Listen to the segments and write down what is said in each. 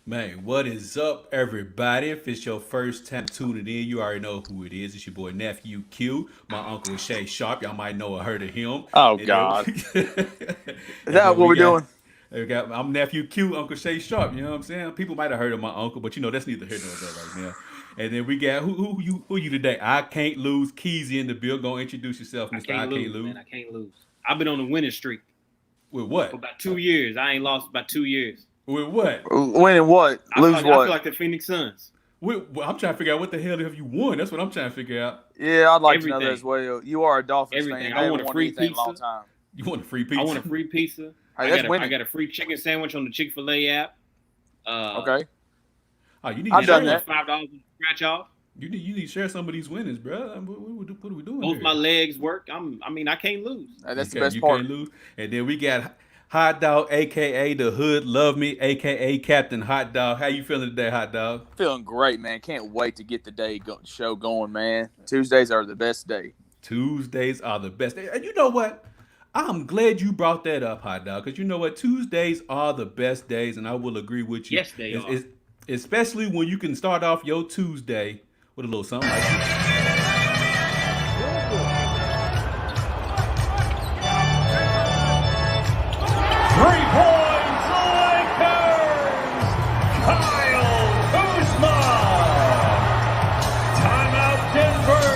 Man, what is up, everybody? If it's your first time tuning in, you already know who it is. It's your boy Nephew Q. My uncle is Shay Sharp. Y'all might know or heard of him. Oh And then, God, is and that then what we we're got, doing? I'm Nephew Q, Uncle Shay Sharp. You know what I'm saying? People might have heard of my uncle, but that's neither here nor there right now. And then we got who you today? I can't lose. Keezy in the bill. Go introduce yourself, I Mister can't I can't lose, lose. man. I can't lose. I've been on a winning streak With for what? about 2 years. I ain't lost about 2 years. With what? Winning what? Lose I feel what? like the Phoenix Suns. I'm trying to figure out what the hell have you won. That's what I'm trying to figure out. Yeah, I'd like to know that as Everything, well. You are a Dolphins fan. everything. They I want haven't a won free anything in a long pizza. time. You want a free I pizza? want a free pizza. Hey, that's I winning. got a free chicken sandwich on the Chick-fil-A app. Uh, Okay, Oh, you need to I've and I done share won it. that. $5 on scratch off. You need to share some of these winnings, bro. What are we doing Both my here? legs work. I can't lose. That's the best You part. can't lose. And then we got Hot Dog, aka the Hood Love Me, aka Captain Hot Dog. How you feeling today, Hot Dog? Feeling great, man. Can't wait to get the show going, man. Tuesdays are the best day. Tuesdays are the best day. And you know what? I'm glad you brought that up, Hot Dog, because you know what? Tuesdays are the best days, and I will agree with you. Yes, they are. Especially when you can start off your Tuesday with a little something like this. Three-point Lakers! Kyle Kuzma! Timeout Denver!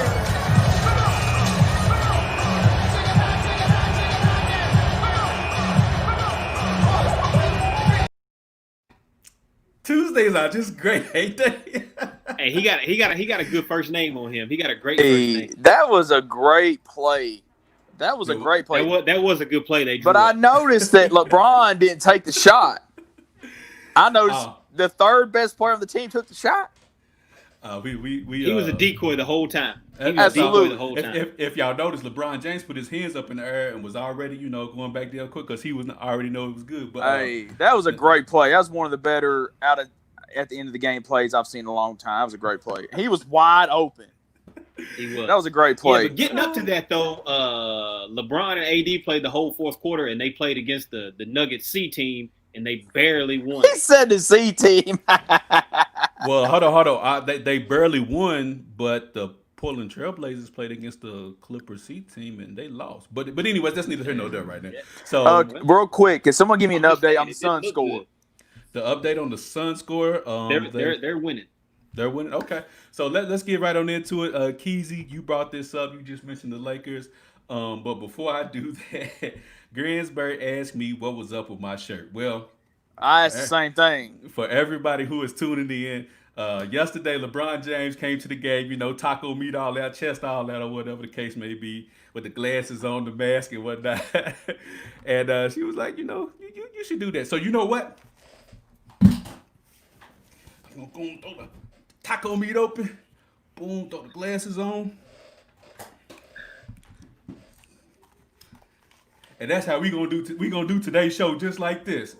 Tuesdays are just great, ain't they? Hey, he got a good first name on him. He got a great first Hey, name. that was a great play. That was a great play. That was a good play they But drew I up. noticed that LeBron didn't take the shot. I noticed Oh, the third best player on the team took the shot. we He was a decoy the whole time. He was a that's all. decoy the Absolutely. whole If, time. if y'all notice, LeBron James put his hands up in the air and was already, going back there quick because he was already know it was good. But Hey, that was a great play. That was one of the better at the end of the game plays I've seen in a long time. That was a great play. He was wide open. He was. That was a great Yeah, play. but getting up to that though, LeBron and AD played the whole fourth quarter, and they played against the Nuggets C team, and they barely won. He said the C team. well, hold on. They barely won, but the Portland Trailblazers played against the Clippers C team and they lost. But anyways, that's neither here nor there right now. Yeah. So Well, Real quick, can someone give me an I'm just update saying on the it didn't Sun look score? good. the update on the Sun score, They're winning. they're winning. Okay, so let's get right on into it. Keezy, you brought this up. You just mentioned the Lakers. But before I do that, Gransberg asked me what was up with my shirt. Well, I asked the for, same thing. for everybody who is tuning in, yesterday LeBron James came to the game. Taco meat, all that, chest, all that, or whatever the case may be, with the glasses on, the mask, and whatnot. And she was like, you should do that. So you know what? I'm gonna throw the taco meat open. Boom, throw the glasses on. And that's how we gonna do today's show just like this.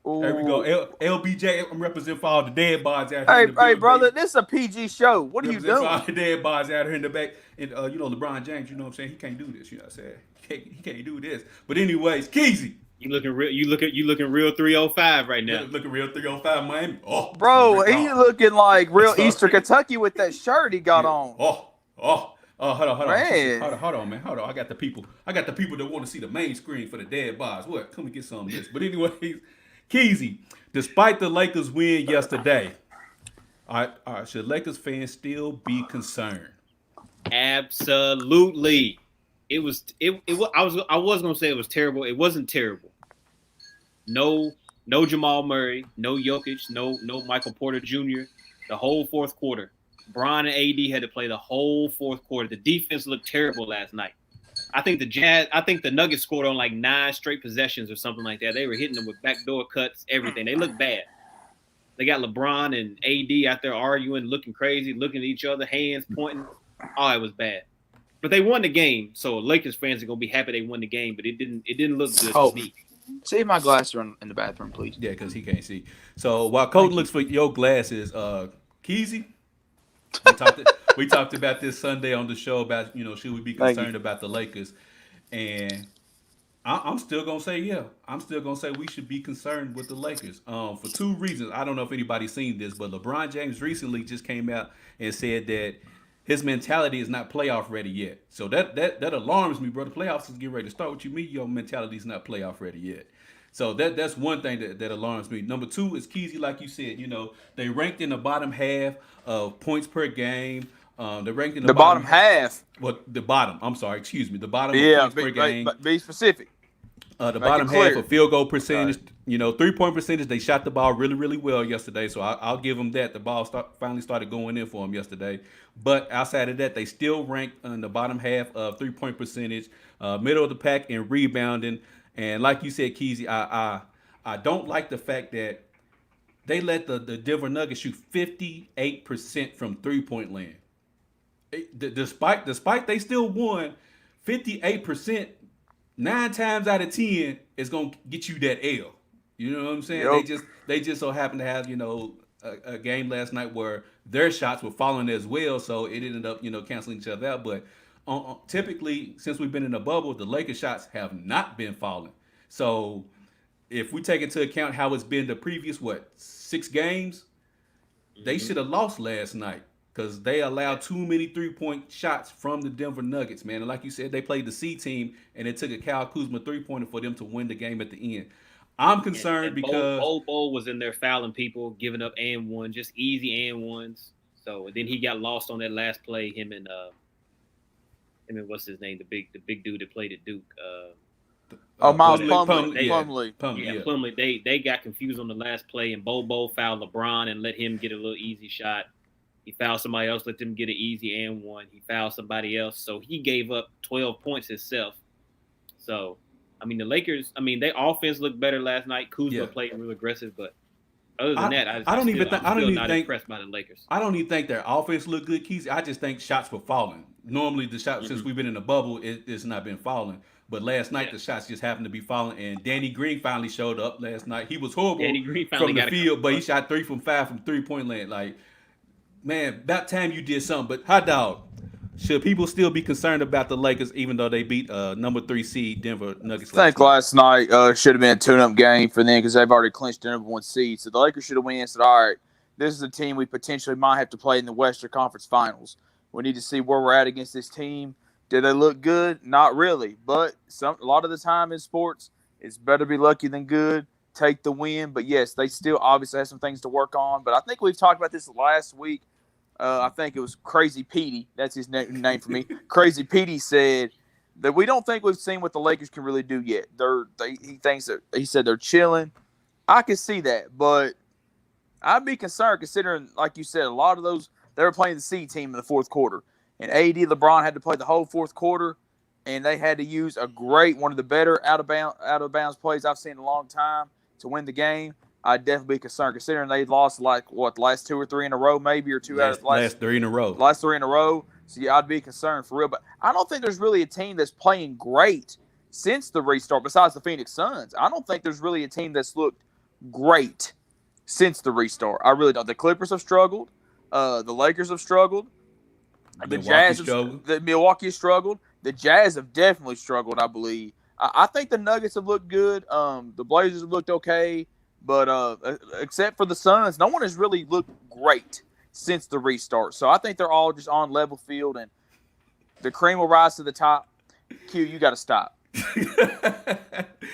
There we go. Ooh. LBJ, I'm representing for all the dead bodies out here Hey, in the hey, building, brother, baby. this is a PG show. What are you Represent for all doing? the dead bodies out here in the back. And LeBron James, you know what I'm saying? He can't do this, you know what I'm saying? He can't do this. But anyways, Keezy. You looking real? You looking real 305 right now. Looking real 305 Miami. Oh, it's gonna Bro, rip he off. looking like real It's Easter okay. Kentucky with that shirt he got Yeah. on. Hold on. Man. Hold on, man. Hold on. I got the people that want to see the main screen for the dead bodies. What? Come and get some of this. But anyways, Keezy, despite the Lakers win yesterday, should Lakers fans still be concerned? Absolutely. I was gonna say it was terrible. It wasn't terrible. No, no Jamal Murray, no Jokic, no Michael Porter Jr. The whole fourth quarter. Bron and AD had to play the whole fourth quarter. The defense looked terrible last night. I think the Nuggets scored on like 9 straight possessions or something like that. They were hitting them with backdoor cuts, everything. They look bad. They got LeBron and AD out there arguing, looking crazy, looking at each other, hands pointing. Oh, it was bad. But they won the game, so Lakers fans are gonna be happy they won the game. But it didn't look good Oh, to me. save my glasses in the bathroom, please. Yeah, because he can't see. So while Colton looks for your glasses, Keezy, we talked about this Sunday on the show about should we be Thank you. concerned about the Lakers, and I'm still gonna say yeah. I'm still gonna say we should be concerned with the Lakers. For two reasons. I don't know if anybody's seen this, but LeBron James recently just came out and said that his mentality is not playoff ready yet. So that alarms me, bro. The playoffs is getting ready to start. What you mean your mentality is not playoff ready yet? So that's one thing that alarms me. Number two is Keezy, like you said. You know they ranked in the bottom half of points per game. They're ranked in The bottom half. Well, the bottom. I'm sorry. Excuse me. The bottom of Yeah, points per game. be specific. The Make bottom it clear. half of field goal percentage, 3-point percentage. They shot the ball really, really well yesterday, so I'll give them that. The ball finally started going in for them yesterday. But outside of that, they still ranked in the bottom half of 3-point percentage, middle of the pack in rebounding. And like you said, Keezy, I don't like the fact that they let the Denver Nuggets shoot 58% from 3-point land. Despite they still won, 58%. 9 times out of 10 is gonna get you that L. You know what I'm saying? Yep. They just so happen to have a game last night where their shots were falling as well, so it ended up canceling each other out. But typically, since we've been in a bubble, the Lakers shots have not been falling. So if we take into account how it's been the previous 6 games, they should have lost last night. Because they allowed too many 3-point shots from the Denver Nuggets, man. And like you said, they played the C team, and it took a Kyle Kuzma 3-pointer for them to win the game at the end. I'm concerned because Bol was in there fouling people, giving up and one, just easy and ones. So and then he got lost on that last play. Him and what's his name, the big dude that played at Duke. Miles Plumlee. Plumlee. They got confused on the last play, and Bol fouled LeBron and let him get a little easy shot. He fouled somebody else, let them get an easy and one. He fouled somebody else, so he gave up 12 points himself. So, I mean, the Lakers, their offense looked better last night. Kuzma played real aggressive, but other than that, I'm still not impressed by the Lakers. I don't even think their offense looked good, Keith. I just think shots were falling. Normally, the shots since we've been in the bubble, it's not been falling. But last night, the shots just happened to be falling, and Danny Green finally showed up last night. He was horrible from the field, but he shot 3 from 5 from 3-point land. Like, man, about time you did something. But hot dog, should people still be concerned about the Lakers even though they beat number 3 seed Denver Nuggets? I think last night should have been a tune-up game for them because they've already clinched the number 1 seed. So the Lakers should have won and said, all right, this is a team we potentially might have to play in the Western Conference Finals. We need to see where we're at against this team. Did they look good? Not really. But a lot of the time in sports, it's better to be lucky than good. Take the win. But, yes, they still obviously have some things to work on. But I think we've talked about this last week. I think it was Crazy Petey. That's his name for me. Crazy Petey said that we don't think we've seen what the Lakers can really do yet. He said they're chilling. I can see that, but I'd be concerned considering, like you said, a lot of those they were playing the C team in the fourth quarter, and AD LeBron had to play the whole fourth quarter, and they had to use one of the better out of bounds plays I've seen in a long time to win the game. I'd definitely be concerned considering they lost the last 2 or 3 in a row, maybe, or last 3 in a row. Last 3 in a row. So yeah, I'd be concerned for real. But I don't think there's really a team that's playing great since the restart. Besides the Phoenix Suns, I don't think there's really a team that's looked great since the restart. I really don't. The Clippers have struggled. The Lakers have struggled. The Milwaukee has struggled. The Jazz have definitely struggled, I believe. I think the Nuggets have looked good. The Blazers have looked okay. But except for the Suns, no one has really looked great since the restart. So I think they're all just on level field, and the cream will rise to the top. Q, you got to stop.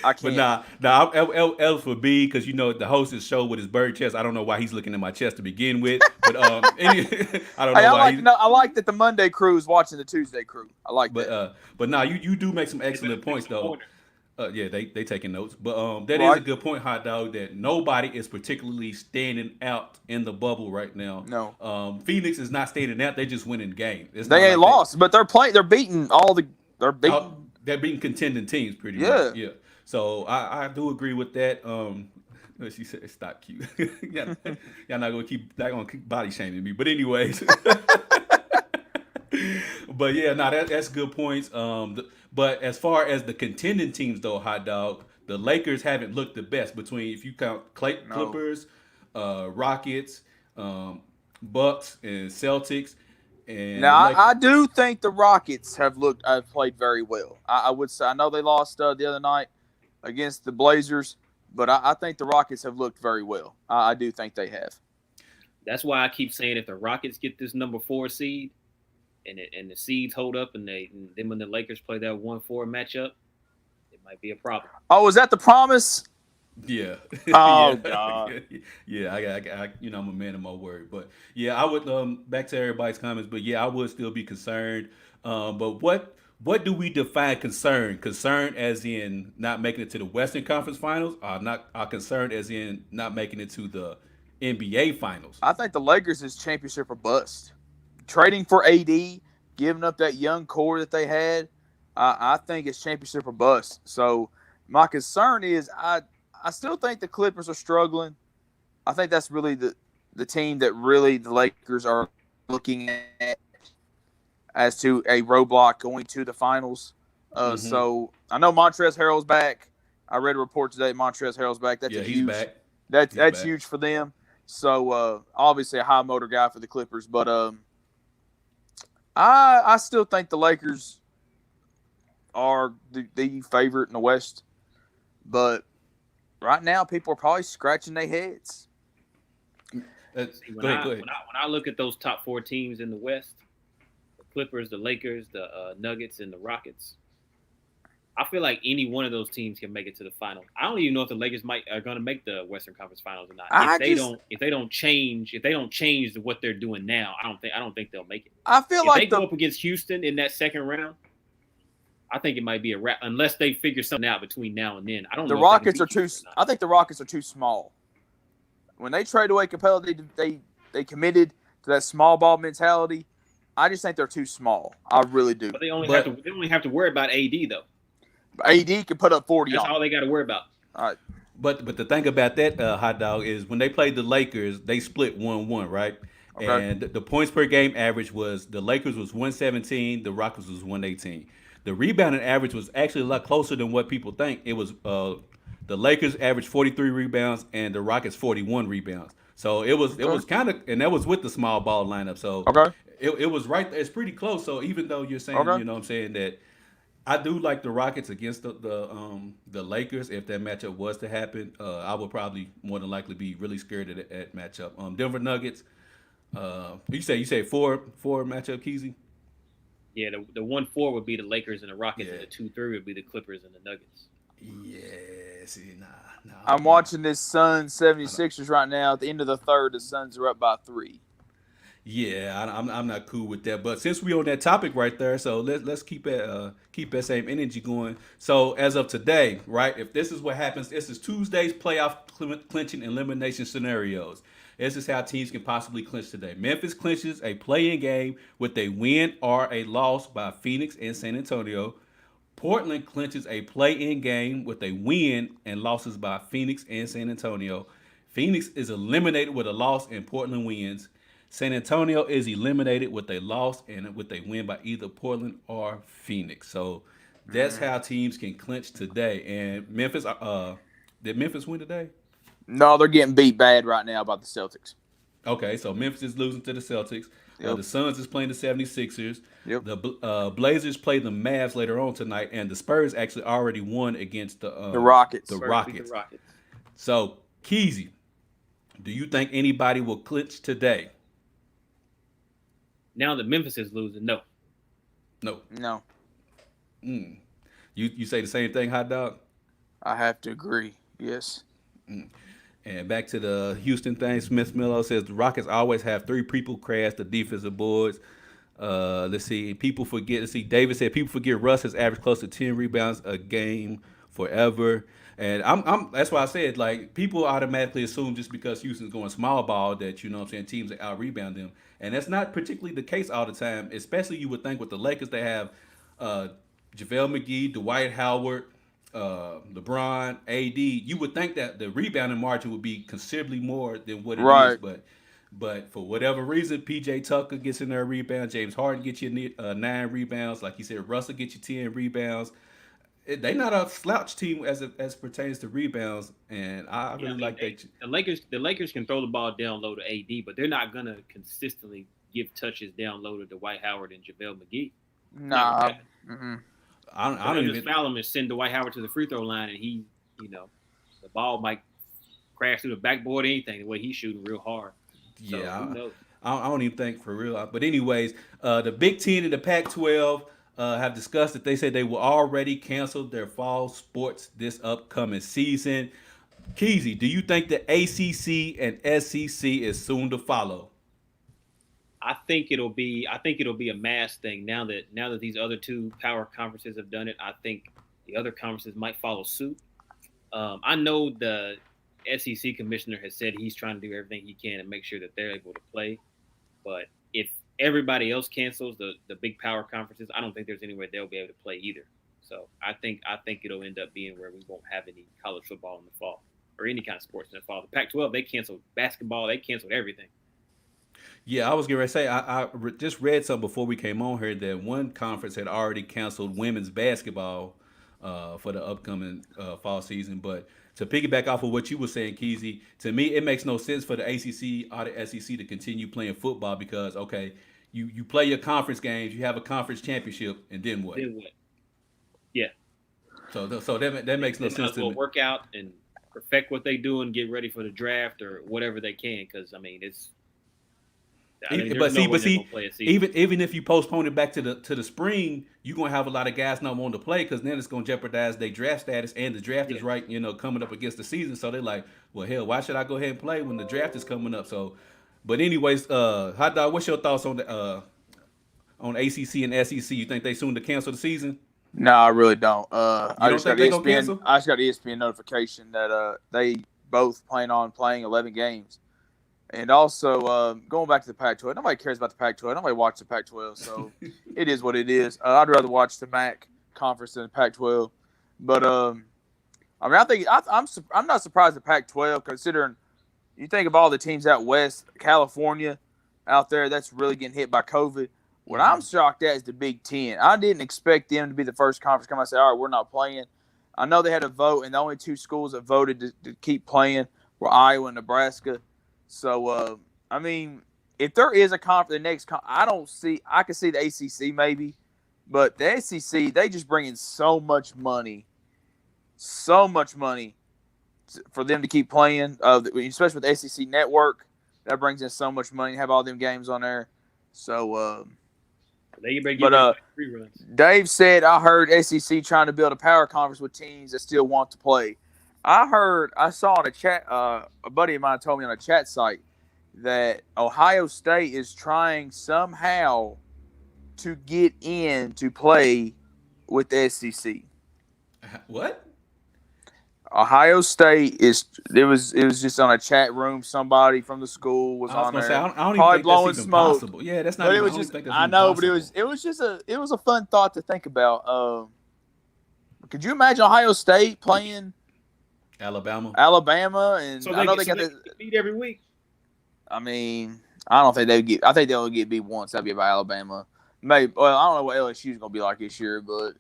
I can't. But L for B, because the host is show with his bird chest. I don't know why he's looking at my chest to begin with. But I don't know I like that the Monday crew is watching the Tuesday crew. I like that. But you do make some excellent points though. Yeah, they taking notes, but that is a good point, hot dog. That nobody is particularly standing out in the bubble right now. No, Phoenix is not standing out. They just winning games. They ain't lost, but they're playing. They're beating They're beating contending teams pretty much. Yeah. So I do agree with that. She said stop cute. Y'all not gonna keep body shaming me. But anyways. But yeah, that's good points. But as far as the contending teams, though, hot dog, the Lakers haven't looked the best between, if you count Clippers, Rockets, Bucks, and Celtics. And Now, the Lakers, I do think the Rockets have played very well. I would say I know they lost the other night against the Blazers, but I think the Rockets have looked very well. I do think they have. That's why I keep saying if the Rockets get this number 4 seed, and the seeds hold up, and then when the Lakers play that 1-4 matchup, it might be a problem. Oh, is that the promise? yeah. Oh, yeah. God. Yeah, I I'm a man of my word. But yeah, I would back to everybody's comments, but yeah, I would still be concerned. But what do we define concern? Concern as in not making it to the Western Conference Finals, or not concerned as in not making it to the NBA Finals? I think the Lakers is championship or bust. Trading for AD, giving up that young core that they had, I think it's championship or bust. So my concern is I still think the Clippers are struggling. I think that's really the team that really the Lakers are looking at as to a roadblock going to the finals. So I know Montrezl Harrell's back. I read a report today Montrezl Harrell's back. That's He's huge. back. That's back. huge for them. So obviously a high motor guy for the Clippers, but I still think the Lakers are the favorite in the West. But right now, people are probably scratching their heads. Go When I look at those top 4 teams in the West, the Clippers, the Lakers, the Nuggets, and the Rockets, I feel like any one of those teams can make it to the final. I don't even know if the Lakers are going to make the Western Conference Finals or not. If they don't change what they're doing now, I don't think they'll make it. I feel if like they go up against Houston in that second round, I think it might be a wrap unless they figure something out between now and then. I don't know. The Rockets are too. I think the Rockets are too small. When they trade away Capella, they committed to that small ball mentality. I just think they're too small. I really do. But they only have to worry about AD though. AD can put up 40. That's all they got to worry about. All right. But the thing about that hot dog is when they played the Lakers, they split 1-1, right? Okay. And the points per game average was the Lakers was 117, the Rockets was 118. The rebounding average was actually a lot closer than what people think. It was the Lakers averaged 43 rebounds and the Rockets 41 rebounds. So it was kind of, and that was with the small ball lineup. So it was right there. It's pretty close. So even though you're saying, you know what I'm saying, that I do like the Rockets against the Lakers. If that matchup was to happen, I would probably more than likely be really scared of that matchup. Denver Nuggets. You say four matchup, Keezy? Yeah, the 1-4 would be the Lakers and the Rockets, and the 2-3 would be the Clippers and the Nuggets. Yeah, see, nah. I'm watching this Suns 76ers right now. At the end of the third, the Suns are up by 3. Yeah, I'm not cool with that. But since we're on that topic right there, so let's keep that same energy going. So as of today, right, if this is what happens, this is Tuesday's playoff clinching elimination scenarios. This is how teams can possibly clinch today. Memphis clinches a play-in game with a win or a loss by Phoenix and San Antonio. Portland clinches a play-in game with a win and losses by Phoenix and San Antonio. Phoenix is eliminated with a loss and Portland wins. San Antonio is eliminated with a loss and with a win by either Portland or Phoenix. So that's how teams can clinch today. And Memphis, did Memphis win today? No, they're getting beat bad right now by the Celtics. Okay, so Memphis is losing to the Celtics. Yep. The Suns is playing the 76ers. Yep. The Blazers play the Mavs later on tonight, and the Spurs actually already won against the Rockets. The Rockets. So, Keezy, do you think anybody will clinch today? Now that Memphis is losing, no. No. You say the same thing, hot dog? I have to agree. Yes. And back to the Houston thing, Smith Miller says the Rockets always have 3 people crash the defensive boards. Let's see. David said people forget Russ has averaged close to 10 rebounds a game forever. And I'm that's why I said, like, people automatically assume just because Houston's going small ball that, you know what I'm saying, teams out rebound them. And that's not particularly the case all the time, especially you would think with the Lakers they have JaVale McGee, Dwight Howard, LeBron, AD. You would think that the rebounding margin would be considerably more than what it is, but for whatever reason, PJ Tucker gets in there a rebound, James Harden gets you 9 rebounds, like you said, Russell gets you 10 rebounds. They're not a slouch team as pertains to rebounds, and I really like that. The Lakers can throw the ball down low to AD, but they're not gonna consistently give touches downloaded to Dwight Howard and JaVale McGee. Nah. I don't just even. foul him and send Dwight Howard to the free throw line, and he, the ball might crash through the backboard or anything. The way he's shooting real hard. So, Yeah, who knows? I don't even think for real. But anyways, the Big Ten and the Pac-12 have discussed that they said they will already cancel their fall sports this upcoming season. Keezy, do you think the ACC and SEC is soon to follow? I think it'll be a mass thing now that these other two power conferences have done it. I think the other conferences might follow suit. I know the SEC commissioner has said he's trying to do everything he can to make sure that they're able to play. But if everybody else cancels, the big power conferences, I don't think there's any way they'll be able to play either. So I think it'll end up being where we won't have any college football in the fall or any kind of sports in the fall. The Pac-12, they canceled basketball, they canceled everything. Yeah, I was going to say, I just read something before we came on here that one conference had already canceled women's basketball for the upcoming fall season. But to piggyback off of what you were saying, Keezy, to me, it makes no sense for the ACC or the SEC to continue playing football because, okay, you play your conference games, you have a conference championship, and then what? Yeah. So that makes no sense to me. Work out and perfect what they do and get ready for the draft or whatever they can because, even if you postpone it back to the spring, you're gonna have a lot of guys not wanting to play because then it's gonna jeopardize their draft status and the draft is right, coming up against the season. So they're like, well, hell, why should I go ahead and play when the draft is coming up? So, but anyways, Hot Dog, what's your thoughts on the on ACC and SEC? You think they soon to cancel the season? No, I really don't. I just got ESPN notification that they both plan on playing 11 games. And also, going back to the Pac-12, nobody cares about the Pac-12. Nobody watches the Pac-12, so it is what it is. I'd rather watch the MAC conference than the Pac-12. But I'm not surprised the Pac-12, considering you think of all the teams out west, California, out there, that's really getting hit by COVID. What I'm shocked at is the Big Ten. I didn't expect them to be the first conference to come out and say, all right, we're not playing. I know they had a vote, and the only two schools that voted to keep playing were Iowa and Nebraska. So, if there is a conference, I can see the ACC maybe, but the SEC, they just bring in so much money for them to keep playing, especially with the SEC network. That brings in so much money to have all them games on there. So, Dave said, I heard SEC trying to build a power conference with teams that still want to play. I saw in a chat, a buddy of mine told me on a chat site that Ohio State is trying somehow to get in to play with the SEC. What? Ohio State it was just on a chat room. Somebody from the school was on there. I don't probably even blowing think that's smoke. Possible. Yeah, that's not. But it was just. I know, but it was a fun thought to think about. Could you imagine Ohio State playing Alabama, and so I know they got beat every week. I don't think they would get. I think they'll get beat once. That'd be by Alabama. Maybe. Well, I don't know what LSU is going to be like this year, but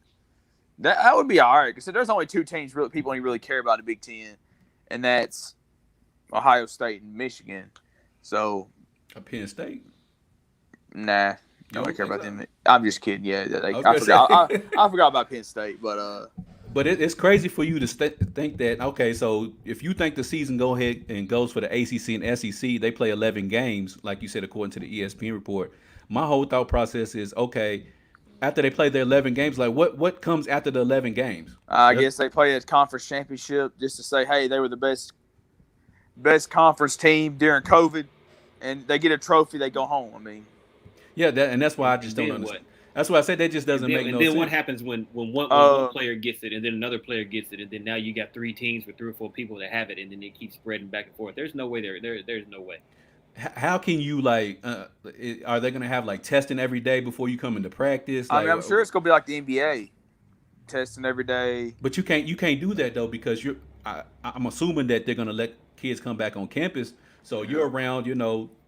that would be all right. Because there's only two teams people only really care about the Big Ten, and that's Ohio State and Michigan. So, Penn State. Nah, nobody care about them. I'm just kidding. Yeah, I forgot about Penn State, but. But it's crazy for you to think that, okay, so if you think the season go ahead and goes for the ACC and SEC, they play 11 games, like you said, according to the ESPN report. My whole thought process is, okay, after they play their 11 games, like what comes after the 11 games? I guess they play a conference championship just to say, hey, they were the best conference team during COVID, and they get a trophy, they go home. Yeah, and that's why I just don't understand. That's why I said that just doesn't make no sense. And then what happens when one player gets it and then another player gets it and then now you got three teams with 3 or 4 people that have it and then it keeps spreading back and forth. There's no way there's no way. How can you are they going to have testing every day before you come into practice? I'm sure it's going to be like the NBA, testing every day. But you can't do that though because I'm assuming that they're going to let kids come back on campus. So you're around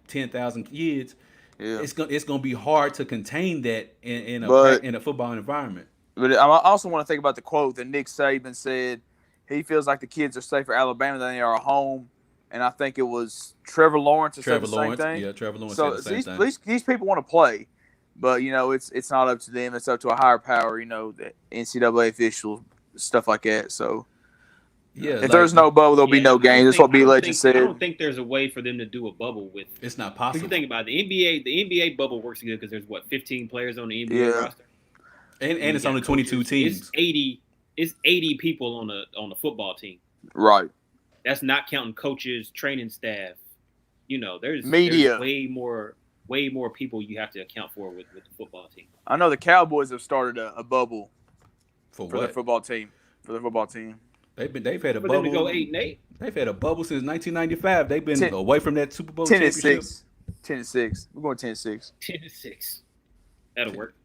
10,000 kids. Yeah. It's gonna be hard to contain that in a football environment. But I also want to think about the quote that Nick Saban said. He feels like the kids are safer at Alabama than they are at home. and I think it was Trevor Lawrence that said Trevor the same Lawrence, thing. yeah, Trevor Lawrence So said the same these, thing. these people want to play, but it's not up to them. It's up to a higher power. The NCAA officials, stuff like that. So Yeah, if there's no bubble, there'll be no games. That's what B Legend I said. don't think there's a way for them to do a bubble with. it's not Because possible. you think about it, the NBA bubble works good because there's 15 players on the NBA Yeah. roster, and it's you only got 22 coaches. teams. It's 80 people on the football team. Right. That's not counting coaches, training staff. There's Media. There's way more people you have to account for with the football team. I know the Cowboys have started a bubble For for their what? football team. They've had a For them to bubble. go 8-8. They've had a bubble since 1995. They've been 10 away from that Super Bowl 10-6. championship. 10-6. We're going 10-6. 10-6. That'll work.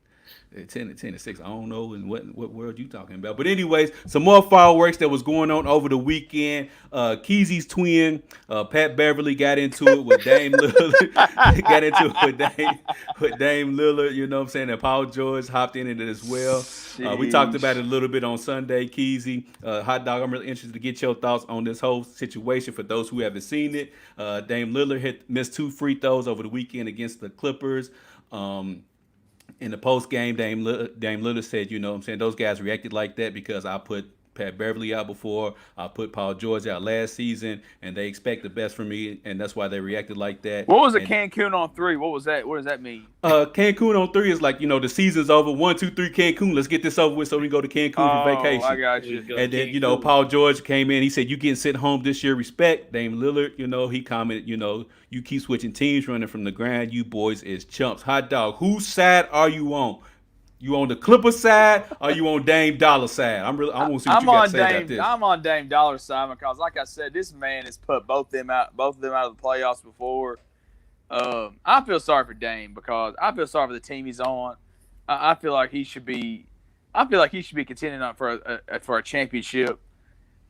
10-6. I don't know in what world you talking about. But anyways, some more fireworks that was going on over the weekend. Keezy's twin, Pat Beverly, got into it with Dame Lillard. Got into it with Dame Lillard, you know what I'm saying? And Paul George hopped in it as well. We talked about it a little bit on Sunday, Keezy. Hot Dog, I'm really interested to get your thoughts on this whole situation for those who haven't seen it. Dame Lillard missed 2 free throws over the weekend against the Clippers. In the post game, Dame Lillard said, you know what I'm saying, those guys reacted like that because I put Pat Beverly out before, I put Paul George out last season, and they expect the best from me, and that's why they reacted like that. What was a Cancun on 3? What was that? What does that mean? Cancun on 3 is like, the season's over. 1, 2, 3, Cancun. Let's get this over with so we can go to Cancun for vacation. I got you. And then, Paul George came in. He said, you getting sent home this year. Respect. Dame Lillard, he commented, you keep switching teams, running from the ground. You boys is chumps. Hot Dog, whose side are you on? You on the Clipper side or you on Dame Dollar side? I want to see what you got to say about this. I'm on Dame Dollar side because, like I said, this man has put both of them out of the playoffs before. I feel sorry for Dame because I feel sorry for the team he's on. I feel like he should be contending for a championship.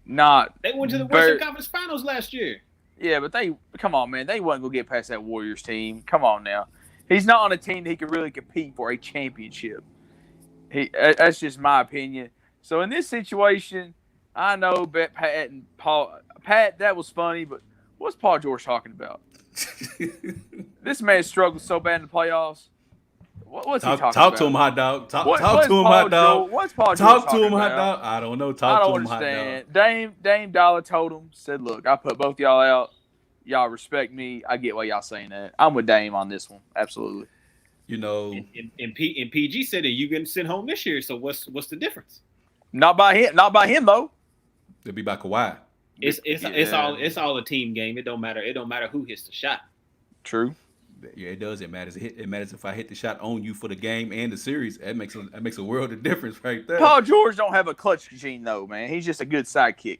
They went to the Western Conference Finals last year. Yeah, but come on, man. They wasn't gonna get past that Warriors team. Come on now. He's not on a team that he could really compete for a championship. That's just my opinion. So in this situation, I know Pat and Paul. Pat, that was funny, but what's Paul George talking about? This man struggled so bad in the playoffs. What's he talking about? Talk to him, Hot Dog. Talk to him, Hot Dog. What's Paul George talk to him, talking Hot about? Dog. I don't know. I don't understand. Dame Dollar told him, said, "Look, I put both y'all out. Y'all respect me. I get why y'all saying that. I'm with Dame on this one. Absolutely." And PG said that you getting sent home this year. So what's the difference? Not by him though. It'll be by Kawhi. It's all a team game. It don't matter who hits the shot. True. Yeah, it does. It matters. It matters if I hit the shot on you for the game and the series. That makes a world of difference right there. Paul George don't have a clutch gene though, man. He's just a good sidekick.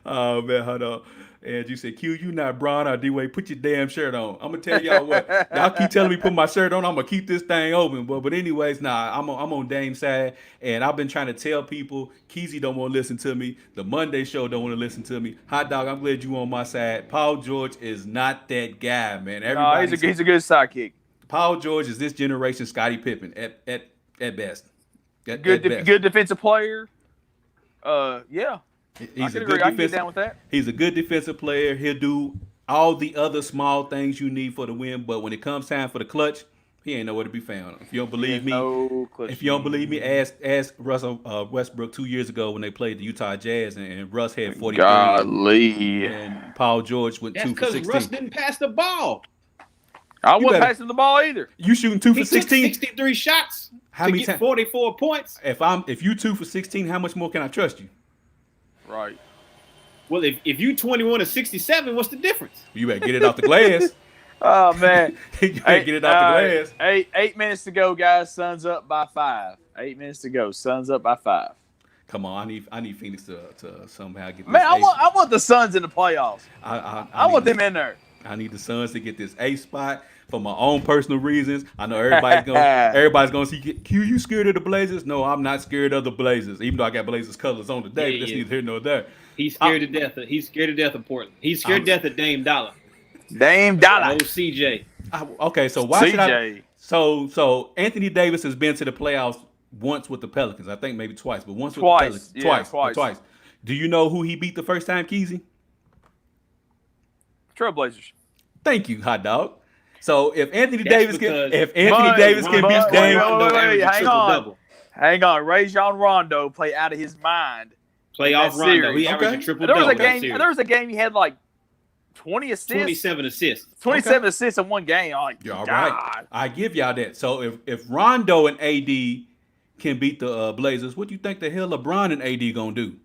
Oh man, hold on. And you said, Q, you not Bron or D-Wade, put your damn shirt on. I'm gonna tell y'all what. Y'all keep telling me put my shirt on. I'm gonna keep this thing open. But anyways, I'm on Dame's side, and I've been trying to tell people. Keezy don't want to listen to me. The Monday show don't want to listen to me. Hot Dog, I'm glad you on my side. Paul George is not that guy, man. He's a good sidekick. Paul George is this generation Scottie Pippen at best. Good defensive player. Yeah. I can get down with that. He's a good defensive player. He'll do all the other small things you need for the win, but when it comes time for the clutch, he ain't nowhere to be found. If you don't believe me, ask Russell Westbrook 2 years ago when they played the Utah Jazz and Russ had 43. Golly. And Paul George went 2 for 16. That's because Russ didn't pass the ball. I wasn't passing the ball either. You shooting 2 for 16? 63 shots How to many get 44 points. If you 2 for 16, how much more can I trust you? Right. Well, if you 21 to 67, what's the difference? You better get it off the glass. Oh man, you better get it off the glass. 8 minutes to go, guys. Suns up by 5. 8 minutes to go. Suns up by 5. Come on, I need Phoenix to somehow get this. Man, I want the Suns in the playoffs. I want them in there. I need the Suns to get this A spot for my own personal reasons. I know everybody's gonna see Q. You scared of the Blazers? No, I'm not scared of the Blazers. Even though I got Blazers colors on today, but that's neither here nor there. He's scared to death. He's scared to death of Portland. He's scared to death of Dame Dollar. Dame Dollar. No CJ. Okay, so why should I? CJ. So Anthony Davis has been to the playoffs once with the Pelicans. I think maybe twice, but once with the Pelicans. Twice. Do you know who he beat the first time, Keezy? Trailblazers. Thank you, hot dog. So if Anthony That's Davis can, because if Anthony Davis can beat Dame, wait, hang on. Double. Hang on. Rajon Rondo played out of his mind. Playoff that Rondo. series. He averaged Okay. a triple There was double. a game. There was a game he had like 20 assists. 27 assists. 27 assists in one game. I'm like, you're all God. right. I give y'all that. So if Rondo and AD can beat the Blazers, what do you think the hell LeBron and AD gonna do?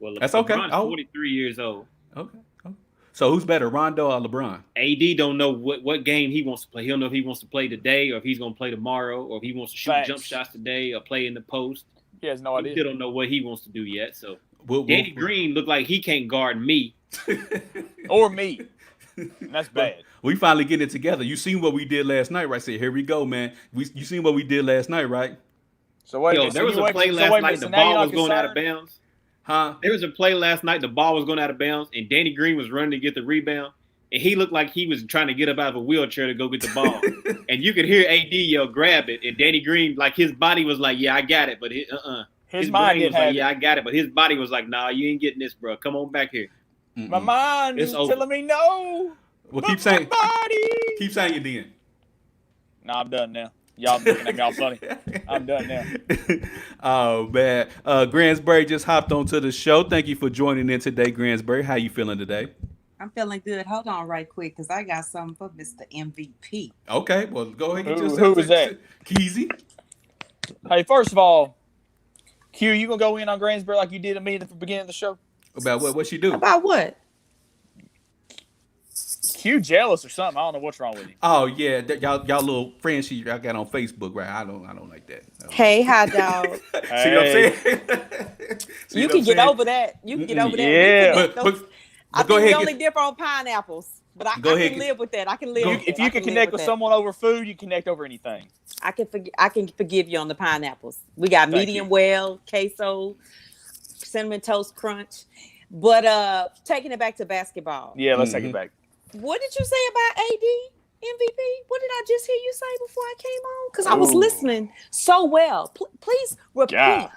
Well, That's okay. LeBron's Oh. 43 years old. Okay. So who's better, Rondo or LeBron? AD don't know what game he wants to play. He don't know if he wants to play today or if he's going to play tomorrow or if he wants to shoot Facts. jump shots today or play in the post. He has no He idea. still don't know what he wants to do yet. So We'll- Danny Green looked like he can't guard me. Or me. That's bad. We finally getting it together. You seen what we did last night, right? Say, here we go, man. You seen what we did last night, right? So wait a Yo, minute. there so was you a wait- play so last wait a night. minute, The so now you're ball not was going out of concerned? bounds. Huh? There was a play last night. The ball was going out of bounds, and Danny Green was running to get the rebound, and he looked like he was trying to get up out of a wheelchair to go get the ball. And you could hear AD yell, "Grab it!" And Danny Green, like his body was like, "Yeah, I got it," but His his mind brain was didn't like, have "Yeah, I got it," but his body was like, "Nah, you ain't getting this, bro. Come on back here." it. My mind It's is over. telling me no. Well, But keep saying, my body. keep saying it then. Nah, I'm done now. Y'all looking at me all funny. I'm done now. Oh man, Gransbury just hopped onto the show. Thank you for joining in today, Gransbury. How you feeling today? I'm feeling good. Hold on right quick because I got something for Mr. MVP. Okay, well go ahead. And get Who was that? Keezy. Hey, first of all, Q, you gonna go in on Gransbury like you did to me at the beginning of the show? About what? What she do? About what? Q jealous or something? I don't know what's wrong with him. Oh yeah, y'all little friendship y'all got on Facebook, right? I don't like that. Hey, hot dog. See what I'm saying? See You what can I'm get saying? over that. You can get over that. Yeah. We connect But those- I go think ahead. we only differ on pineapples, but I Go ahead. can live with that. I can live. Go- with that. If you I can live connect with that. someone over food, you connect over anything. I can forgive you on the pineapples. We got Thank medium you. well, queso, cinnamon toast crunch. But taking it back to basketball. Yeah, let's take it back. What did you say about AD MVP? What did I just hear you say before I came on? Because I was Ooh. listening so well. Please repeat God.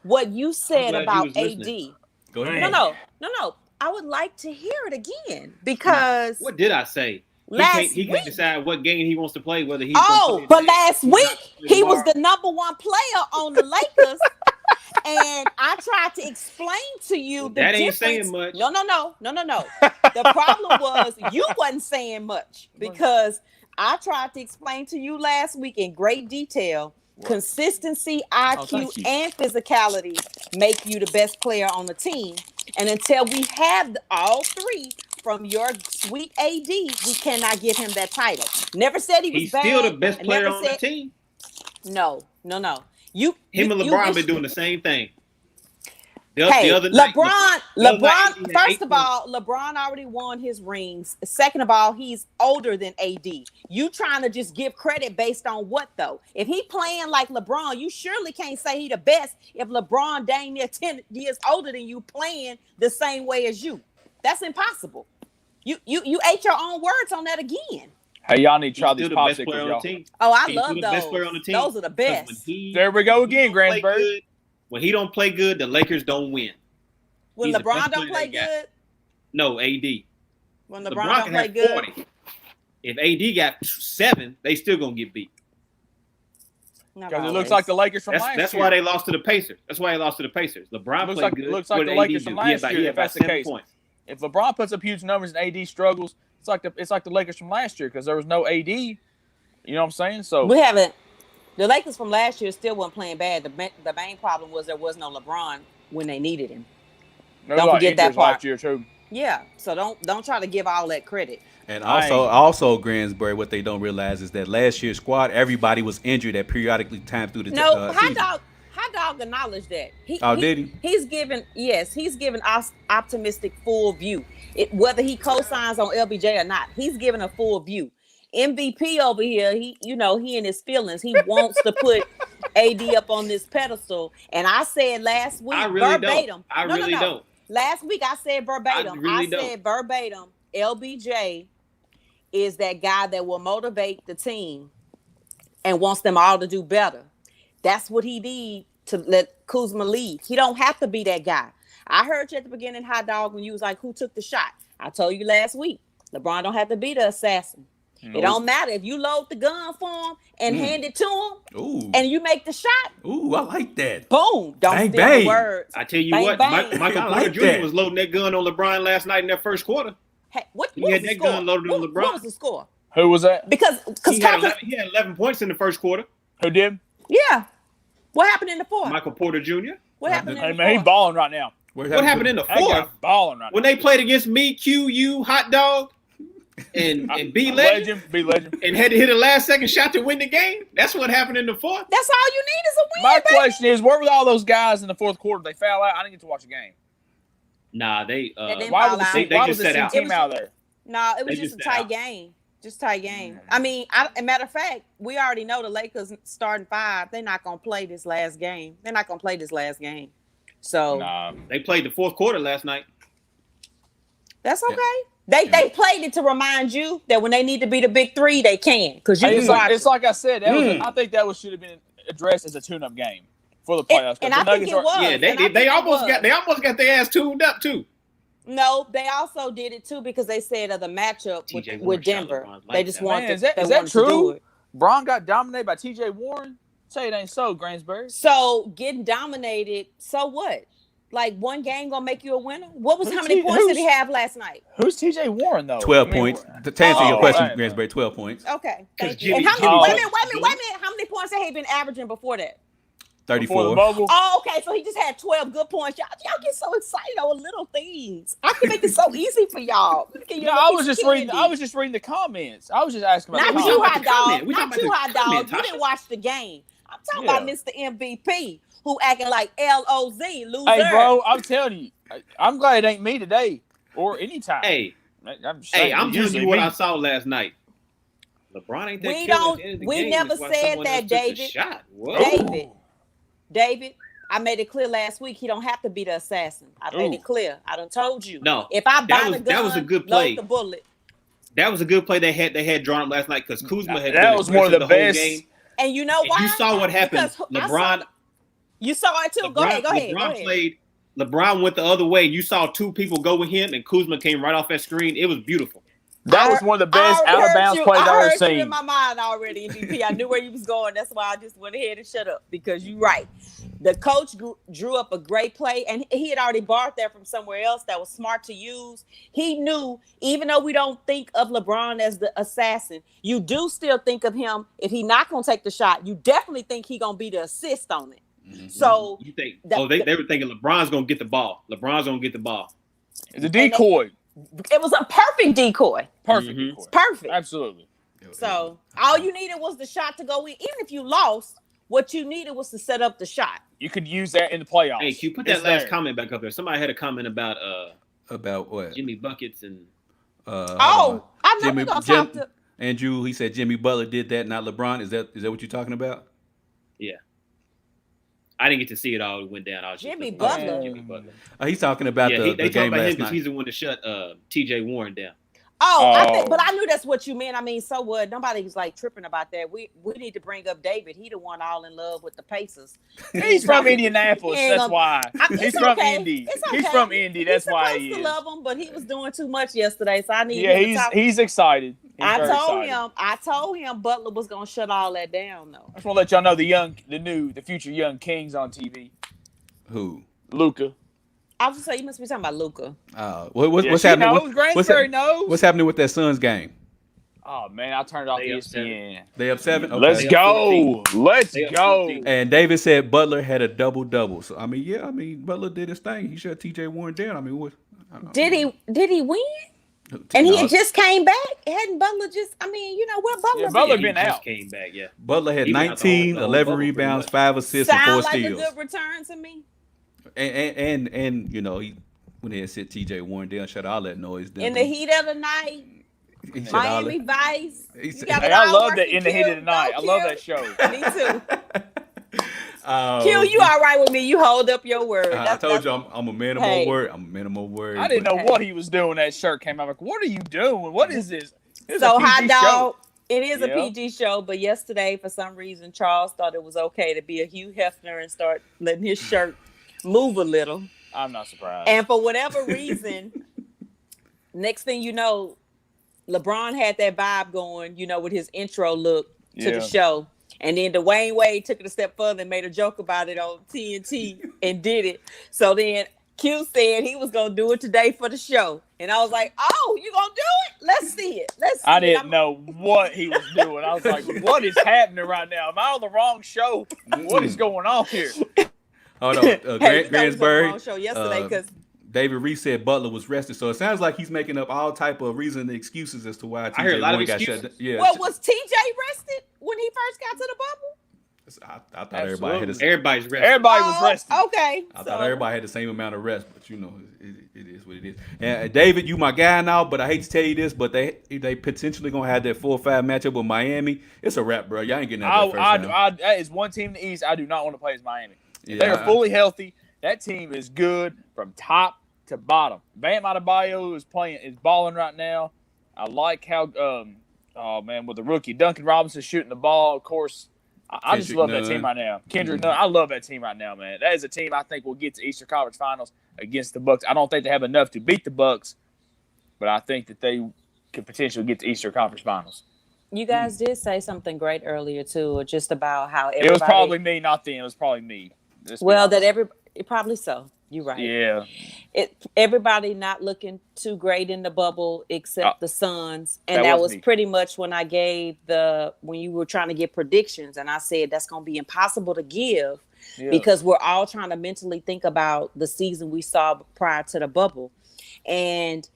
what you said glad you about was AD. listening. Go ahead. No. I would like to hear it again because What did I say? last He week. can't decide what game he wants to play, whether he's But last week he was the number one player on the Lakers, and I tried to explain to you the That ain't difference. saying much. No. The problem was you wasn't saying much because I tried to explain to you last week in great detail. Consistency, IQ, thank you. and physicality make you the best player on the team. And until we have all three from your sweet AD, we cannot give him that title. Never said he was He's bad. still the best I player never on said- the team. No. Him You and LeBron wish- been doing the same thing. The Hey, other night, LeBron. First of all, LeBron already won his rings. Second of all, he's older than AD. You trying to just give credit based on what though? If he playing like LeBron, you surely can't say he the best. If LeBron dang near 10 years older than you, playing the same way as you, that's impossible. You ate your own words on that again. Hey, y'all need to he's try still these the best player popsicles, on y'all. the team. Oh, I He's love still the those. best player on the team. Those are the 'Cause best. There we go again, he don't play Gransbury. good- When he don't play good, the Lakers don't win. When he's the LeBron best don't player play they got. good, No, AD. when LeBron LeBron don't can play have good, 40. If AD got 7, they still gonna get beat. not Because it always. looks like the Lakers from last That's year. why they lost to the Pacers. That's why they lost to the Pacers. LeBron Looks played like- good. looks like What the did Lakers AD from do? He had last about- year, he had if about that's the 7 case. points. If LeBron puts up huge numbers and AD struggles, it's like the Lakers from last year because there was no AD. You know what I'm saying? So We haven't. The Lakers from last year still weren't playing bad. The main problem was there was no LeBron when they needed him. there was don't a lot of forget that injuries part. last year too. Yeah, so don't try to give all that credit. And Nice. also, Gransbury, what they don't realize is that last year's squad, everybody was injured at periodically times through the No, season. Hot Dog acknowledged that. Did he? He's given us optimistic full view. Whether he co-signs on LBJ or not, he's given a full view. MVP over here, he in his feelings. He wants to put AD up on this pedestal. And I said last week, I really verbatim. don't. I really don't. Last week I said verbatim. I really said verbatim. LBJ is that guy that will motivate the team and wants them all to do better. That's what he did to let Kuzma leave. He don't have to be that guy. I heard you at the beginning, Hot Dog, when you was like, who took the shot? I told you last week, LeBron don't have to be the assassin. It don't matter if you load the gun for him and hand it to him, Ooh. and you make the shot. Ooh, I like that. Boom! Don't Bang, steal bang. the words. I tell you Bang, what, bang. Michael I Porter like Jr. that. was loading that gun on LeBron last night in that first quarter. Hey, what He was had the that score? gun loaded on LeBron. What was the score? Who was that? Because He had, Tucker, he had 11 points in the first quarter. Who did? yeah. What happened in the fourth? Michael Porter Jr. What happened Hey in the man, he fourth? balling right now. What happened in the That fourth? guy balling right When now. they played against me, Q, you, Hot Dog, and B Legend, B Legend. and had to hit a last second shot to win the game. That's what happened in the fourth. That's all you need is a win, My baby. question is, where were all those guys in the fourth quarter? They foul out. I didn't get to watch the game. Nah, They didn't Why foul was out. the why was just the set out. team out there? No, it was They just a just set tight out. game. Just tight game. I mean, a matter of fact, we already know the Lakers starting 5. They're not gonna play this last game. They're not gonna play this last game. So Nah. They played the fourth quarter last night. that's okay. They played it to remind you that when they need to be the big 3, they can. Because you Hey, can it's, watch. like, it's like I said. That was Mm. I think that should have been addressed as a tune-up game for the playoffs. and I think it was. Yeah, and I think they it almost was. got their ass tuned up too. No, they also did it too because they said of the matchup TJ with Warren shot Denver. LeBron's They lights just out. wanted Man, to, is that they true? wanted to do it. Braun got dominated by T.J. Warren. Say it ain't so, Gransbury. So getting dominated, so what? Like one game gonna make you a winner? What was Who's how many he- points did who's- he have last night? Who's T.J. Warren though? 12 I mean, points. To answer your Oh, question, right. Gransbury, 12 points. Okay, 'Cause thank you. And Jimmy- how many? Oh. Wait a minute. How many points had he been averaging before that? Before the 34. bubble. Oh, okay. So he just had 12 good points. Y'all get so excited over little things. I can make it so easy for y'all. Yeah, I was just reading. I was just reading the comments. I was just asking about Not the you, about hot the comment. dog. We Not talking you, about hot the dog. comment, You Tasha. didn't watch the game. I'm talking Yeah. about Mr. MVP who acting like LOZ, loser. Hey, bro, I'm telling you, I'm glad it ain't me today or anytime. Hey, I'm telling usually you what me. I saw last night. LeBron ain't that We killer at don't- the end of the we game. never That's why said someone that, else took the David. shot. Whoa. David, I made it clear last week he don't have to be the assassin. I made Ooh. it clear. I done told you. No, If I buy that the was- gun, that was a good load play. the bullet. That was a good play they had drawn up last night because Kuzma had That been was one of the aggressive best. whole game. And you know And why? you saw what happened. Because I LeBron, You saw it too. Go ahead. LeBron played. LeBron went the other way. You saw two people go with him, and Kuzma came right off that screen. It was beautiful. That was one of the best I already out of heard bounds you. plays I've I ever heard you in seen. my mind already, MVP. I knew where you was going. That's why I just went ahead and shut up because you're right. The coach drew up a great play, and he had already borrowed that from somewhere else that was smart to use. He knew, even though we don't think of LeBron as the assassin, you do still think of him. If he not gonna take the shot, you definitely think he gonna be the assist on it. So You think? That- they were thinking LeBron's gonna get the ball. LeBron's gonna get the ball. It's a decoy. it was a perfect decoy. Perfect Mhm. decoy. Perfect. Absolutely. So all you needed was the shot to go in. Even if you lost, what you needed was to set up the shot. You could use that in the playoffs. Hey, Q, put It's that last there. comment back up there. Somebody had a comment about About what? Jimmy buckets and Oh, I know Jimmy- we're gonna Jim- talk to. Andrew, he said Jimmy Butler did that, not LeBron. Is that what you're talking about? I didn't get to see it all. It went down. I was just Jimmy listening to Butler? Jimmy Butler. He's talking about Yeah, the they talking game about him last because night. he's the one to shut T.J. Warren down. But I knew that's what you meant. I mean, so what? Nobody's like tripping about that. We need to bring up David. He the one all in love with the Pacers. He's from Indianapolis. He ain't That's gonna- why. He's He's from okay. Indy. It's He's okay. from Indy. That's He's why supposed he to is. love him, but he was doing too much yesterday, so I need Yeah, him to talk. he's excited. He's I very told excited. I told him Butler was gonna shut all that down though. I just want to let y'all know the future young kings on TV. Who? Luca. I was just say you must be talking about Luca. What's happening? Knows. Gransbury knows. What's happening with that Suns game? Oh man, I turned off They up ESPN. They up 7? Okay. Let's They up go. 14. Let's They up go. 14. And David said Butler had a double-double. So I mean, Butler did his thing. He shut TJ Warren down. I mean, what? Did he win? And he had just came back. Hadn't Butler just? I mean, where Butler? Yeah, Butler been? been He just out. came back. Yeah. Butler had He been out the 19, whole 11 bubble pretty rebounds, much. 5 assists, and 4 Sound like a steals. good return to me. And he when he had sit TJ Warren down, shut all that noise down. In the heat of the night, He shut all Miami that- Vice. He You said- got Hey, it I all love that working, in the heat Q. of the night. I Go, love Q. that show. Me too. Oh, Q, you all right with me? You hold up your word. I told you I'm a man of Hey. my word. I'm a man of my word. I didn't know Okay. what he was doing. That shirt came out. Like, what are you doing? What is this? This is So a hot PG dog. show. It is a Yeah. PG show, but yesterday for some reason Charles thought it was okay to be a Hugh Hefner and start letting his shirt move a little. I'm not surprised. And for whatever reason, next thing you know, LeBron had that vibe going, with his intro look to the show. And then Dwayne Wade took it a step further and made a joke about it on TNT and did it. So then Q said he was going to do it today for the show. And I was like, oh, you going to do it? Let's see it. I didn't know what he was doing. I was like, what is happening right now? Am I on the wrong show? What is going on here? Oh, no. Gransbury. Show yesterday because David Reese said Butler was rested. So it sounds like he's making up all type of reasons and excuses as to why TJ Warren got shut down. Yeah. Well, was TJ rested when he first got to the bubble? I thought everybody had everybody's rested. Everybody was rested. Okay. I thought everybody had the same amount of rest, but it is what it is. And David, you my guy now, but I hate to tell you this, but they potentially gonna have that 4-5 matchup with Miami. It's a wrap, bro. Y'all ain't getting that first round. That is one team in the East I do not want to play as Miami. If Yeah. they are fully healthy, that team is good from top to bottom. Bam Adebayo is balling right now. I like how with the rookie Duncan Robinson shooting the ball. Of course, I just love that team right now. Kendrick Nunn, I love that team right now, man. That is a team I think will get to Eastern Conference Finals against the Bucks. I don't think they have enough to beat the Bucks, but I think that they could potentially get to Eastern Conference Finals. You guys did say something great earlier too, just about how everybody. It was probably me, not them. It was probably me. Probably so. You're right. Yeah. Everybody not looking too great in the bubble except the Suns, and that was pretty much when I gave when you were trying to get predictions, and I said that's going to be impossible to give because we're all trying to mentally think about the season we saw prior to the bubble, and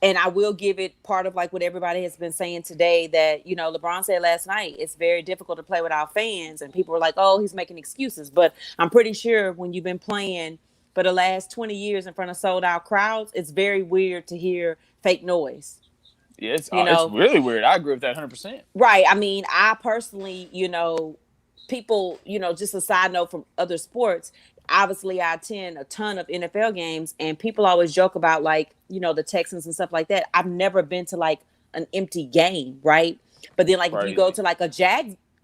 I will give it part of like what everybody has been saying today that LeBron said last night it's very difficult to play without fans, and people were like, oh, he's making excuses, but I'm pretty sure when you've been playing for the last 20 years in front of sold out crowds, it's very weird to hear fake noise. Yeah, it's really weird. I agree with that 100%. Right. I mean, I personally, people, just a side note from other sports, obviously I attend a ton of NFL games and people always joke about like, the Texans and stuff like that. I've never been to like an empty game. Right. But then like if you go to like a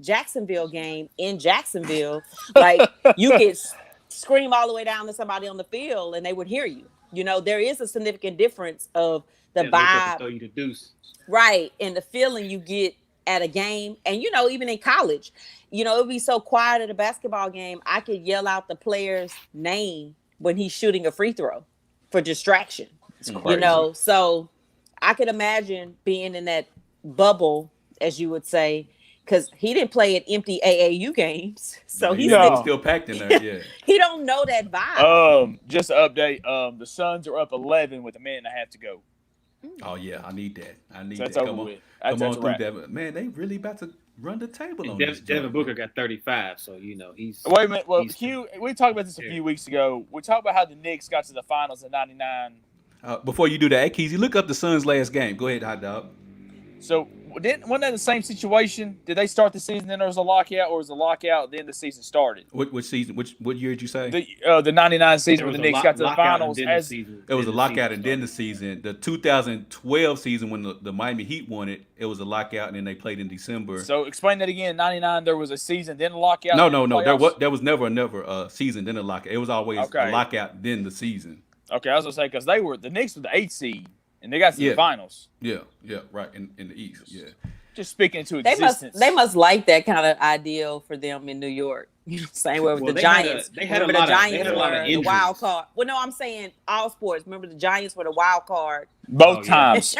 Jacksonville game in Jacksonville, like you could scream all the way down to somebody on the field and they would hear you. There is a significant difference of the vibe. Throw you the deuce. Right. And the feeling you get at a game. And, even in college, it would be so quiet at a basketball game. I could yell out the player's name when he's shooting a free throw for distraction, so I could imagine being in that bubble, as you would say, because he didn't play at empty AAU games, so he's still packed in there. Yeah, he don't know that vibe. Just to update, the Suns are up 11 with a minute and a half to go. Oh yeah, I need that. That's that. Come on through that. Man, they really about to run the table on this. Devin Booker got 35, so he's. Wait a minute. Well, Q, we talked about this a few weeks ago. We talked about how the Knicks got to the finals in '99. Before you do that, Keezy, look up the Suns' last game. Go ahead, hot dog. So, wasn't that the same situation? Did they start the season, then there was a lockout, or was the lockout, then the season started? Which season? What year did you say? The '99 season when the Knicks got to the finals. It was a lockout and then the season. The 2012 season when the Miami Heat won it, it was a lockout and then they played in December. So explain that again. '99, there was a season, then a lockout. No. There was never another season, then a lockout. It was always a lockout, then the season. Okay, I was gonna say because the Knicks were the 8th seed. And they got to the finals. Yeah, right, in the East, yeah. Just speaking into existence. They must like that kind of ideal for them in New York. Same way with the Giants. They had a lot of the wild card. Well, no, I'm saying all sports. Remember the Giants were the wild card. Both times.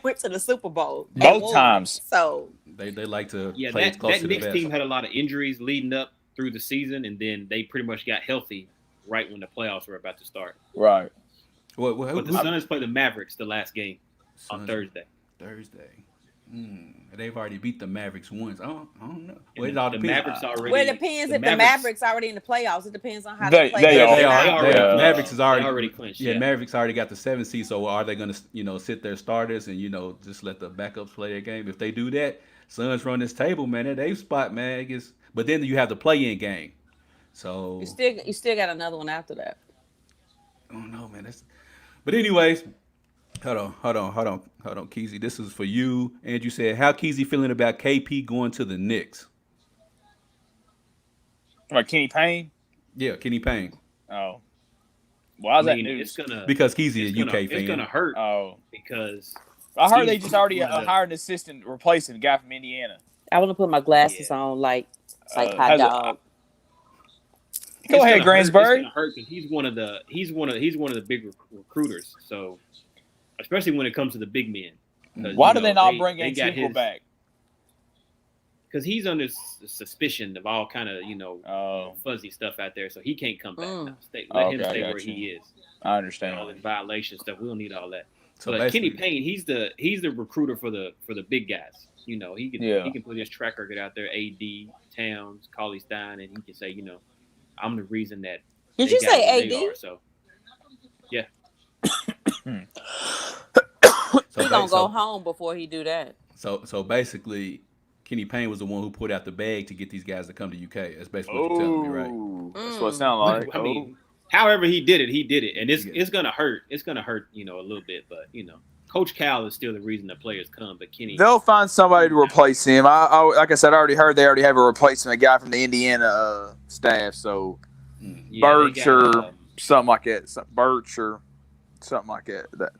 Went to the Super Bowl. Both times. So they like to play that close to the Knicks vest. team had a lot of injuries leading up through the season, and then they pretty much got healthy right when the playoffs were about to start. Right. But the Suns played the Mavericks the last game on Thursday. They've already beat the Mavericks once. I don't know. Well, it all depends. It depends if the Mavericks already in the playoffs. It depends on how they play. They are. Mavericks is already clinched. Yeah, Mavericks already got the 7th seed. So are they going to sit their starters and just let the backups play their game? If they do that, Suns run this table, man. They spot, man. But then you have the play-in game. So you still got another one after that. I don't know, man. But anyways, hold on, Keezy. This is for you. And you said, how Keezy feeling about KP going to the Knicks? Like Kenny Payne? Yeah, Kenny Payne. Oh. Why is I that mean, news? Because Keezy a UK It's gonna fan. hurt Oh, because I heard they Keezy just already one of the- hired an assistant replacing the guy from Indiana. I want to put my glasses Yeah. on like it's like hot has a- dog. Go it's ahead, gonna hurt. It's Gransbury. gonna hurt because he's one of the big recruiters. So, especially when it comes to the big men. 'Cause, Why you do know, they not bring they got Antico back? Because he's under suspicion of all kind of Oh, fuzzy stuff out there, so he can't come back. Mm. Now. Let him Okay, I stay got where you. he is. I All understand. this violation stuff, we don't need all that. So But Kenny basically, Payne, he's the recruiter for the big guys. You know, he can put his track record out there. AD, Towns, Cauley Stein, and he can say, I'm the reason that. Did they you got say where they AD? are, so yeah. so He gonna so- go home before he do that. So basically, Kenny Payne was the one who put out the bag to get these guys to come to UK. That's basically what you're telling me, right? Oh, that's what it sounds like. I mean, however he did it, and it's Yeah. gonna hurt. It's gonna hurt, a little bit, but Coach Cal is still the reason the players come. But Kenny, They'll find somebody to replace him. I like I said, I already heard they already have a replacement, a guy from the Indiana staff. So yeah, Birch they got, or something like that. Birch or something like that.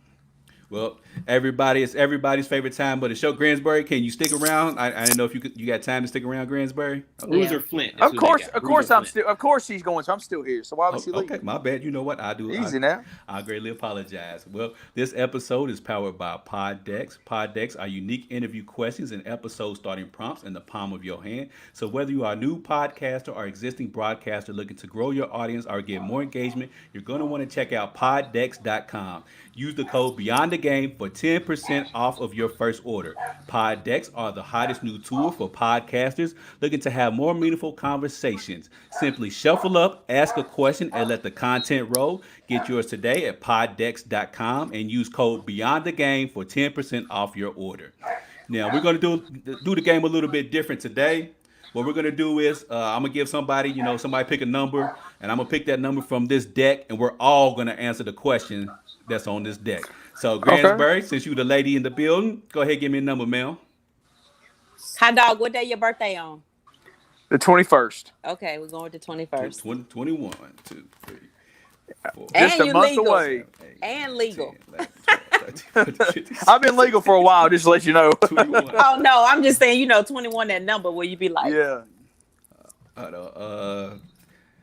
Well, it's everybody's favorite time, but the show Gransbury. Can you stick around? I didn't know if you got time to stick around, Gransbury. Bruiser Yeah. Flint. that's Of who they course, got, of course, Bruiser I'm Flint. still. Of course, he's going. So I'm still here. So why would she leave? Okay, my bad. You know what? I do. Easy now. I greatly apologize. Well, this episode is powered by Poddex. Poddex are unique interview questions and episode starting prompts in the palm of your hand. So whether you are a new podcaster or existing broadcaster looking to grow your audience or get more engagement, you're going to want to check out poddex.com. Use the code Beyond the Game for 10% off of your first order. Poddex are the hottest new tool for podcasters looking to have more meaningful conversations. Simply shuffle up, ask a question, and let the content roll. Get yours today at poddex.com and use code Beyond the Game for 10% off your order. Now, we're going to do the game a little bit different today. What we're going to do is I'm going to give somebody, somebody pick a number, and I'm going to pick that number from this deck, and we're all going to answer the question that's on this deck. So, Gransbury, since you're the lady in the building, go ahead and give me a number, ma'am. Hot dog, what day your birthday on? The 21st. Okay, we're going with the 21st. 21, 2, 3, 4. And Just a you month legal. away. And legal. 10, 11, 12, 13, 14, 15, I've been legal for a while, just to let you know. 21. Oh no, I'm just saying, 21, that number where you be like, Yeah.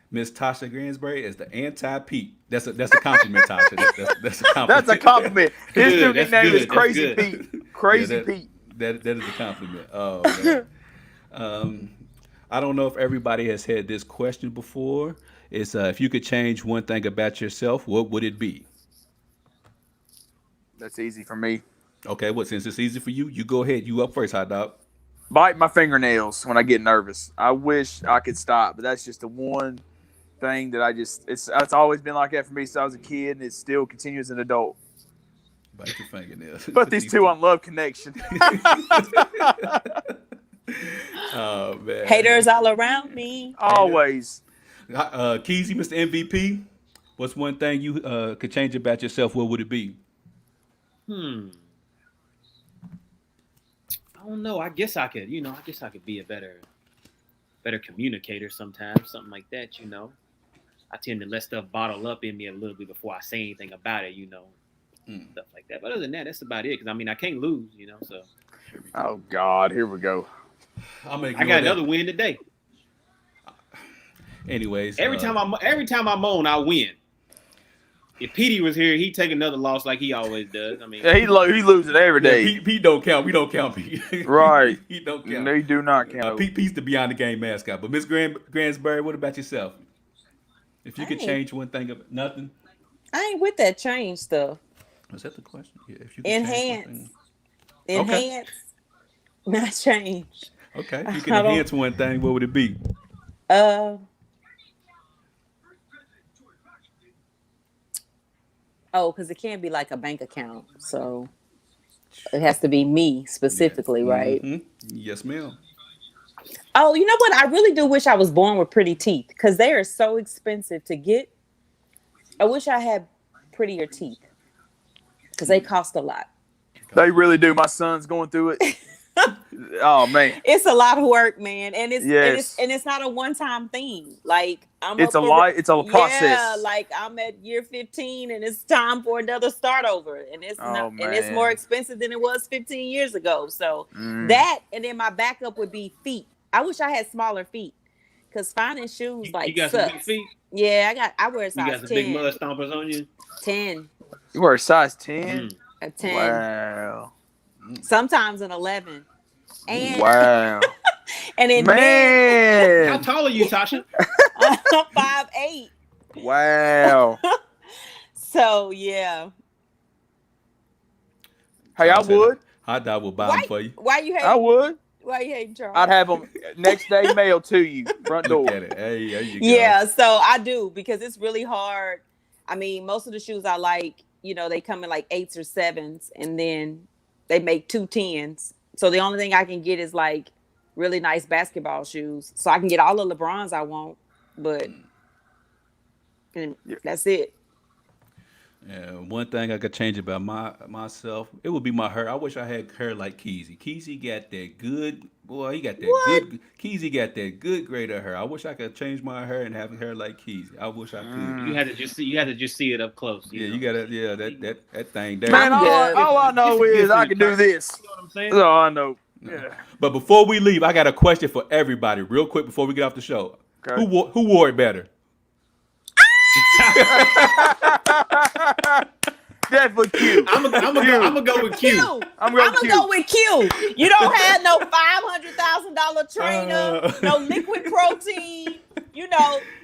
Miss Tasha Gransbury is the anti-Pete. That's a compliment, Tasha. That's a compliment. That's a compliment. His Good, new that's nickname good, is that's Crazy good. Pete. Crazy Yeah, Pete. That is a compliment. Oh, man. I don't know if everybody has had this question before. It's if you could change one thing about yourself, what would it be? That's easy for me. Okay, since it's easy for you, you go ahead. You up first, hot dog. Bite my fingernails when I get nervous. I wish I could stop, but that's just the one thing that it's always been like that for me since I was a kid, and it still continues as an adult. Bite your fingernails. But these two on Love Connection. Oh man. haters all around me. Always. Keezy, Mr. MVP. What's one thing you could change about yourself? What would it be? I don't know. I guess I could be a better communicator sometimes, something like that, I tend to let stuff bottle up in me a little bit before I say anything about it, stuff like that. But other than that, that's about it. Because I can't lose, so. Oh God, here we go. I got another win today. Anyways, Every time I'm on, I win. If Petey was here, he'd take another loss like he always does. Yeah, he loses every day. Pete don't count. We don't count Pete. Right. He don't count. They do not count. Pete's the Beyond the Game mascot. But Miss Gransbury, what about yourself? If you could change one thing, nothing. I ain't with that change stuff. Was that the question? Yeah. If you could change one Enhance. thing. Enhance. Not change. Okay. If you could enhance one thing, what would it be? Because it can't be like a bank account. So it has to be me specifically, right? Mhm. Yes, ma'am. Oh, you know what? I really do wish I was born with pretty teeth because they are so expensive to get. I wish I had prettier teeth because they cost a lot. They really do. My son's going through it. Oh man, It's a lot of work, man, and Yes. it's not a one-time thing. Like it's a up for lot. It's a Yeah, process. like I'm at year 15, and it's time for another start over, and Oh, and it's more man. expensive than it was 15 years ago. So Mm. that, and then my backup would be feet. I wish I had smaller feet, because finding shoes You got some big sucks. feet. Yeah, I wear a You size got some big 10. mud stompers on you. 10. You wear a size 10? Mm. A 10. Wow. Sometimes an 11. And Wow. and then How Man. tall are you, Tasha? I'm 5'8". Wow. So yeah. Hey, I Charles said would. Hot dog will buy them for you. Why you I hate? would. Why you hating, Charles? I'd have them next day mailed to you, front Look door. at it. Hey, there you go. Yeah, so I do, because it's really hard. I mean, most of the shoes I like, they come in like 8s or 7s, and then they make 2 10s. So the only thing I can get is like really nice basketball shoes. So I can get all the LeBrons I want, but and that's it. Yeah, one thing I could change about myself, it would be my hair. I wish I had hair like Keezy. Keezy got that good, boy. He got that What? good. Keezy got that good grade of hair. I wish I could change my hair and have hair like Keezy. I wish I could. You had to just see. You had to just see it up close. Yeah, know? you gotta. Yeah, that thing there. Man, I'm good. all I know is I can do this. You know what I'm saying? That's all I know. Yeah. But before we leave, I got a question for everybody, real quick, before we get off the show. Okay. Who wore it better? Definitely Q. I'm gonna go with Q. I'm going gonna Q. go with Q. You don't have no $500,000 trainer, no liquid protein.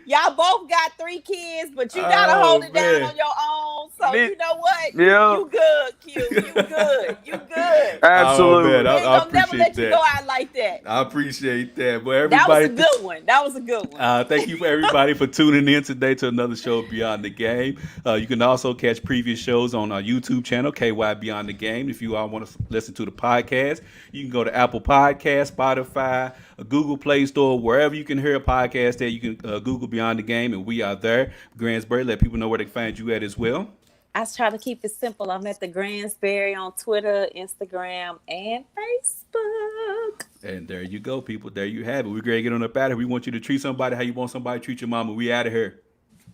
Y'all both got 3 kids, but you gotta Oh, hold it down man. on your own. So Me- you know what? Yeah. You good, Q. You good. You good. Absolutely. Oh, man, They I ain't gonna never appreciate let you that. go out like that. I appreciate that. But That everybody, was a good one. That was a good one. thank you for everybody for tuning in today to another show Beyond the Game. You can also catch previous shows on our YouTube channel, KY Beyond the Game. If you all want to listen to the podcast, you can go to Apple Podcasts, Spotify, Google Play Store, wherever you can hear a podcast at. You can Google Beyond the Game, and we are there. Gransbury, let people know where they can find you at as well. I try to keep it simple. I'm at the Gransbury on Twitter, Instagram, and Facebook. And there you go, people. There you have it. We're going to get on up out of here. We want you to treat somebody how you want somebody to treat your mama. We out of here.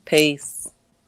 Peace.